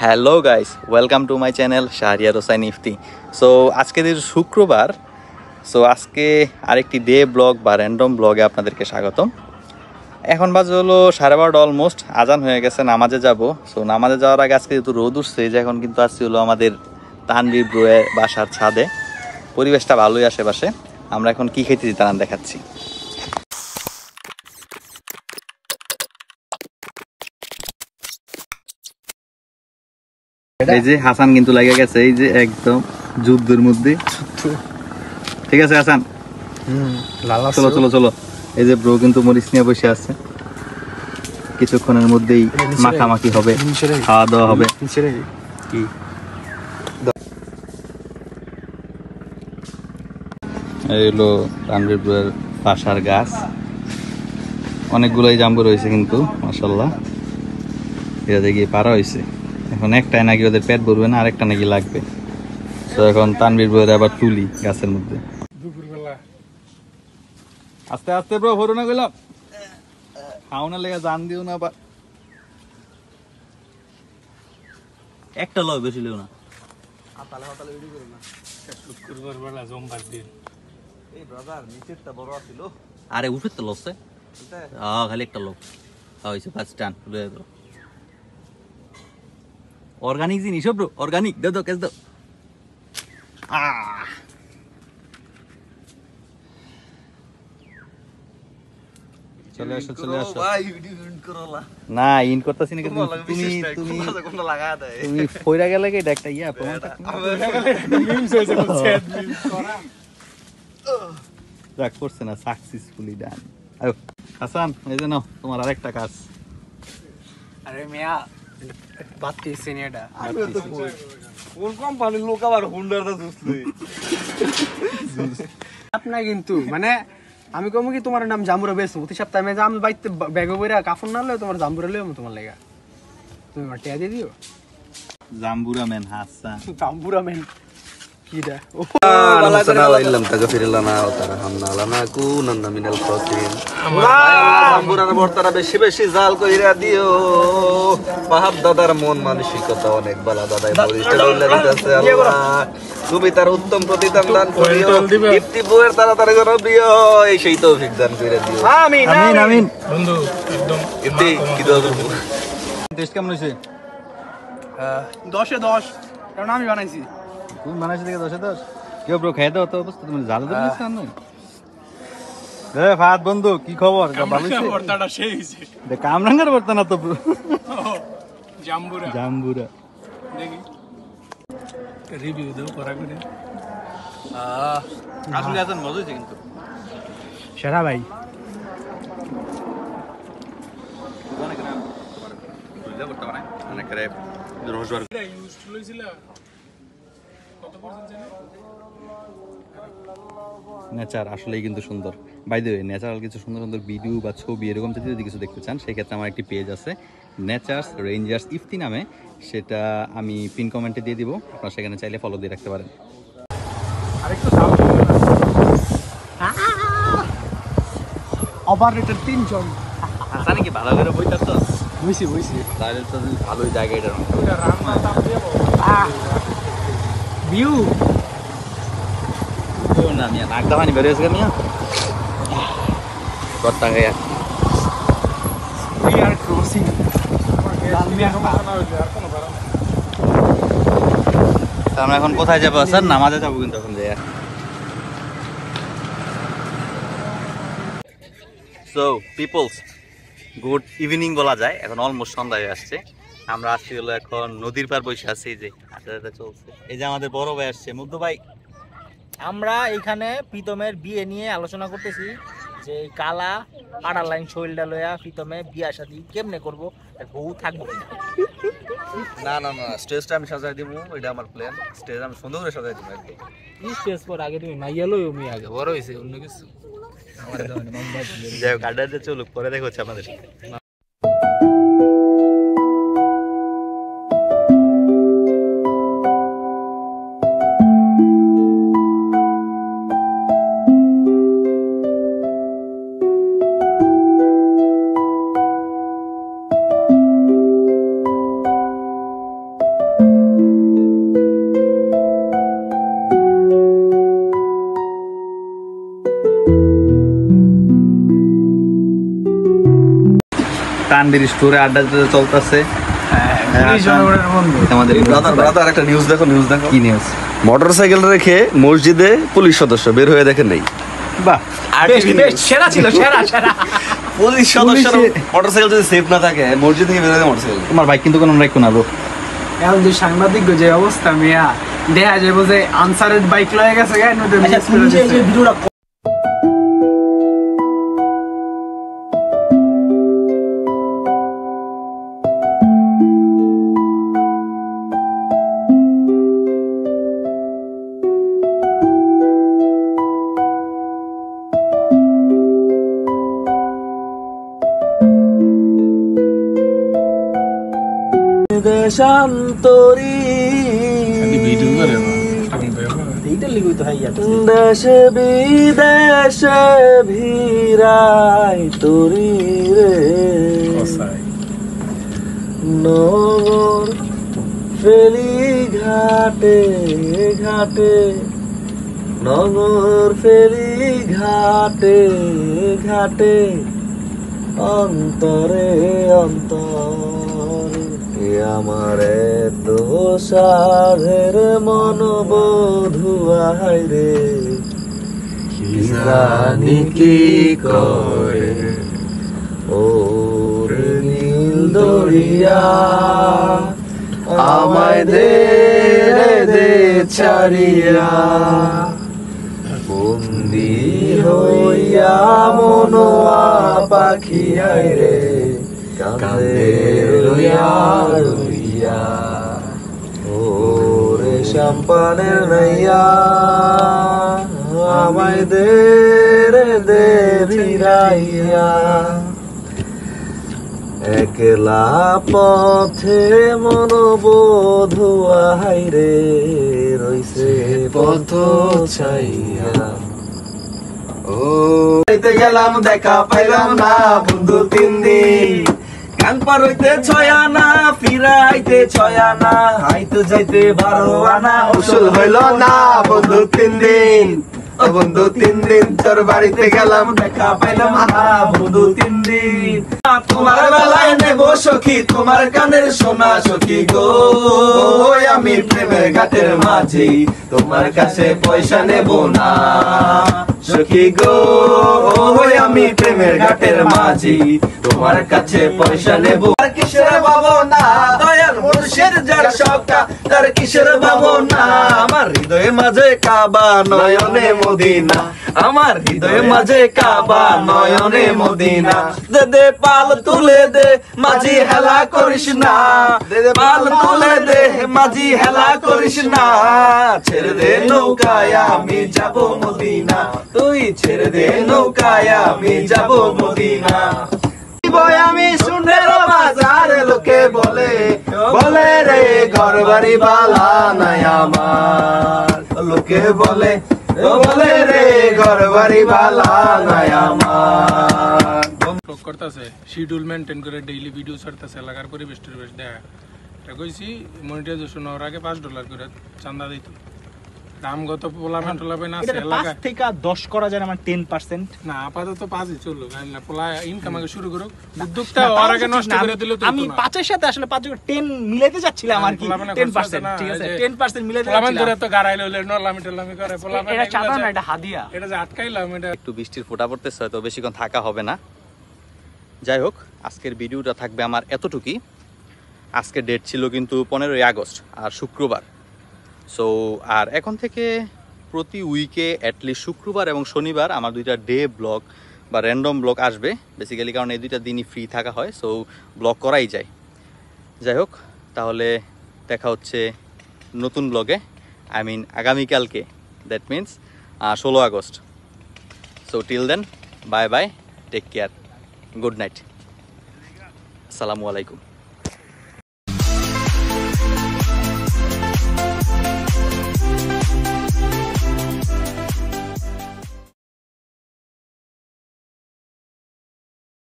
Hello guys, welcome to my channel Shahriar Hossain Ifti. So আজকে দিন শুক্রবার। সো আজকে আরেকটি ডে ব্লগ বা র্যান্ডম ব্লগে আপনাদেরকে স্বাগতম। এখন বাজে হলো 12:30 অলমোস্ট, আজান হয়ে গেছে, নামাজে যাব। সো নামাজে যাওয়ার আগে আজকে যেহেতু রোদ উঠছে, যে এখন কিন্তু আসছি হলো আমাদের তানভীর ব্রোয়ের বাসার ছাদে। পরিবেশটা ভালোই আশেপাশে। আমরা এখন কি খেতে দিতাম দেখাচ্ছি। এই যে হাসান কিন্তু লাগে গেছে, এই যে একদম যুদ্ধের মধ্যে। ঠিক আছে হাসান, চলো চলো চলো। এই যে ব্রো কিন্তু মরিচ নিয়ে বসে আছে, কিছুক্ষণের মধ্যেই মাখামাখি হবে, খাওয়া দাওয়া হবে। কি এই হলো তানভীর ব্রোয়ের বাসার গাছ, অনেকগুলোই জাম্বু রয়েছে কিন্তু মাশাআল্লাহ। এটা দেখি পারা হয়েছে, এখন একটাই নাকি ওদের পেট ভরবে না, আরেকটা নাকি লাগবে। তো এখন তানভীর ব্রোয়ের আবার তুলি গাছের মধ্যে। আস্তে আস্তে ব্রো, ভরো না গেলাম, খাও না লেগে জান দিও না আবার। একটা লয়, বেশি লেও না। আরে উঠে তো লসে, খালি একটা লোক হয়েছে, ফার্স্ট টান অর্গানিক জিনিস ব্রো, অর্গানিক। দে দাও, কেস দাও। চলে আসো চলে আসো। না ইন করতেছি না, কিন্তু তুমি তুমি তুমি ফইরা গেলে কি এটা একটা ইয়া প্রমাণটা রাখ করছে না, সাকসেসফুলি ডান। আয়ো হাসান, এই যে নাও তোমার আরেকটা কাজ। আরে মিয়া বাতি সিনিয়রটা কোন কোম্পানির লোক আবার হুন্ডারটা জুসলি আপনার কিন্তু মানে আমি কম কি তোমার নাম জামুরা বেশ প্রতি সপ্তাহে আমি জাম বাইতে ব্যাগ বইরা কাফন না লয় তোমার জামুরা লয় তোমার লাগা, তুমি আমার টিয়া দিয়ে দিও। জাম্বুরা ম্যান হাসান, জামুরা মেন কিডা ইল্লাম তাগফিরুল্লানা ওয়া তারহামনা কুনান্না মিনাল খাসিরিন। জাম্বুরার বর্তারা বেশি বেশি জাল কইরা দিও। পাহাব দাদার মন মানসিকতা অনেক বালা, দাদাই মরিচটা লইলা দিতেছে আল্লাহ, তুমি তার উত্তম প্রতিদান দান করিও। ইফতি বউয়ের তাড়াতাড়ি যেন বিয়ে হয় সেই তৌফিক দান কইরা দিও। আমিন আমিন আমিন। বন্ধু একদম ইফতি কি দাও টেস্ট কেমন হয়েছে? 10 এ 10, কারণ আমি বানাইছি। তুমি বানাইছো দেখে 10 এ 10। কেউ ব্রো খেয়ে দাও তো, অবস্থা তুমি জাল ধরে নিছ না। এ ফাদ বন্ধু, কি খবর? ভালো হইছে? বর্তাটা সেই হইছে দে কামরাঙ্গার বর্তা না তো ব্রো, জাম্বুরা জাম্বুরা। দেখি রিভিউ দাও করা করে। আসলে আছেন মজা হইছে কিন্তু সেরা ভাই। নেচার আসলেই কিন্তু সুন্দর। বাই দ্য ওয়ে, ন্যাচারাল কিছু সুন্দর সুন্দর ভিডিও বা ছবি এরকম যদি কিছু দেখতে চান, সেক্ষেত্রে আমার একটি পেজ আছে নেচার্স রেঞ্জার্স ইফতি নামে, সেটা আমি পিন কমেন্টে দিয়ে দিব, আপনারা সেখানে চাইলে ফলো দিয়ে রাখতে পারেন। ওভাররেটেড 3 জন আচ্ছা নাকি ভালো করে বইটা তো বইছি তাহলে তো ভালোই জায়গা এটা ওটা রান্না দাম দেব ভিউ না মিয়া, নাক দামানি বেরিয়েছে মিয়া কত গায়া। উই আর ক্রসিং আমরা এখন কোথায় যাবো স্যার? নামাজে যাবো কিন্তু এখন যাই। সো পিপলস, গুড ইভিনিং বলা যায়, এখন অলমোস্ট সন্ধ্যা হয়ে আসছে। আমরা আসছি হলো এখন নদীর পার বসে আছি, যে হাঁটা চলছে। এই যে আমাদের বড় ভাই আসছে, মুগ্ধ ভাই। আমরা এখানে প্রীতমের বিয়ে নিয়ে আলোচনা করতেছি, যে এই কালা পাড়ার লাইন শৈলটা লয়া প্রীতমে বিয়া শাদী কেমনে করবো, আর বউ থাকবো কিনা। না না না, স্টেজটা আমি সাজাই দিব, এটা আমার প্ল্যান। স্টেজ আমি সুন্দর করে সাজাই দিব একদম। স্টেজ পর আগে তুমি মাইয়া লই, আমি আগে বড় হয়েছে অন্য কিছু আমার যাই হোক, আড্ডা চলুক, পরে দেখা হচ্ছে আমাদের সাথে। তানবীর স্টোরে আড্ডা চলতেছে পুলিশ জনগণের বন্ধু। আমাদের ব্রাদার একটা নিউজ দেখো কি নিউজ? মোটরসাইকেল রেখে মসজিদে পুলিশ সদস্য বের হয়ে দেখেন নাই। বাহ, সেরা ছিল, সেরা। পুলিশ সদস্য মোটরসাইকেল যদি সেফ না থাকে মসজিদ থেকে বের হয়ে মোটরসাইকেল। তোমার বাইক কিন্তু কোনো রাখো না ব্রো। এখন যে সাংবাদিক যে অবস্থা মিয়া, দেখা যাবো যে আনসারের বাইক লয়ে গেছে গায়ে নদী আচ্ছা তুমি যে এই যে ভিডিওটা দেশান্তরী এইটা লিখই তো হাইয়া দেশে বিদেশে ভিড়াই তরি রে নগর ফেলি ঘাটে ঘাটে নগর ফেলি ঘাটে ঘাটে অন্তরে অন্তরে আমারে তো সাধের মন বধুয়াই রে কি জানি কি করে ও রে নীল দরিয়া আমায় দে রে দে ছাড়িয়া বন্দি হইয়া মনোয়া পাখি আই রে কান্দে রইয়া রইয়া ও রে শ্যামপানের নাইয়া আমায় দে রে দে ভিড়াইয়া একলা পথে মন বধুয়াই রে রইছে পথ ছাইয়া ও গেলাম দেখা পাইলাম না বন্ধু 3 দিন কান পার হইতে 6 আনা ফিরাইতে 6 আনা হাইতে যাইতে 12 আনা উসুল হইল না বন্ধু 3 দিন ও বন্ধু 3 দিন তোর বাড়িতে গেলাম দেখা পাইলাম না বন্ধু 3 দিন তোমার বেলায় নেব সখী তোমার কানের সোনা সখী গো আমি প্রেমের ঘাটের মাঝি তোমার কাছে পয়সা নেব না সখী গো আমি প্রেমের ঘাটের মাঝি তোমার কাছে পয়সা নেব আর কিসের ভাবনা দয়াল মুর্শিদ যার সকা তার কিসের ভাবনা আমার হৃদয়ে মাঝে কাবা নয়নে মদিনা আমার হৃদয়ে মাঝে কাবা নয়নে মদিনা দে দে পাল তুলে দে মাঝি হেলা করিস না দে দে পাল তুলে দে মাঝি হেলা করিস না ছেড়ে দে নৌকায় আমি যাব মদিনা তুই ছেড়ে দে নৌকায় আমি যাব মদিনা আমি শুনে বাজার লোকে বলে বলে রে ঘর বাড়ি বালা নাই আমার লোকে বলে বলে রে ঘর বাড়ি বালা নাই আমার ব্লগ করতেছে শিডিউল মেনটেন করে ডেইলি ভিডিও ছাড়তেছে এলাকার পরিবেশ টরিবেশ দেখা এটা কইছি মনিটাইজেশন হওয়ার আগে $5 করে চান্দা দিত দামগত পোলাপান টোলাপান আছে এলাকা 5 থেকে 10 করা যায় না মানে 10%। না আপাতত 5ই চললো না পোলা ইনকাম আগে শুরু করুক উদ্যোগটা ওর আগে নষ্ট করে দিলে তো আমি 5 এর সাথে আসলে 10 মিলাইতে যাচ্ছিলাম আর কি 10%, ঠিক আছে 10% মিলাইতে পোলাপান ধরে যাচ্ছিলাম। তো গাড়াইলে হইলে নলামি টলামি করে পোলাপান এটা চাঁদা না, এটা হাদিয়া। এটা যে আটকাইলাম এটা একটু বৃষ্টির ফোঁটা পড়তেছে, হয়তো বেশিক্ষণ থাকা হবে না। যাই হোক, আজকের ভিডিওটা থাকবে আমার এতটুকুই। আজকের ডেট ছিল কিন্তু 15ই আগস্ট আর শুক্রবার। সো আর এখন থেকে প্রতি উইকে অ্যাটলিস্ট শুক্রবার এবং শনিবার আমার 2টা ডে ব্লগ বা র্যান্ডম ব্লগ আসবে বেসিক্যালি, কারণ এই 2টা দিনই ফ্রি থাকা হয়, সো ব্লগ করাই যায়। যাই হোক, তাহলে দেখা হচ্ছে নতুন ব্লগে, আই মিন আগামীকালকে, that means 16 August. So till then, bye bye, take care, good night, আসসালামু আলাইকুম।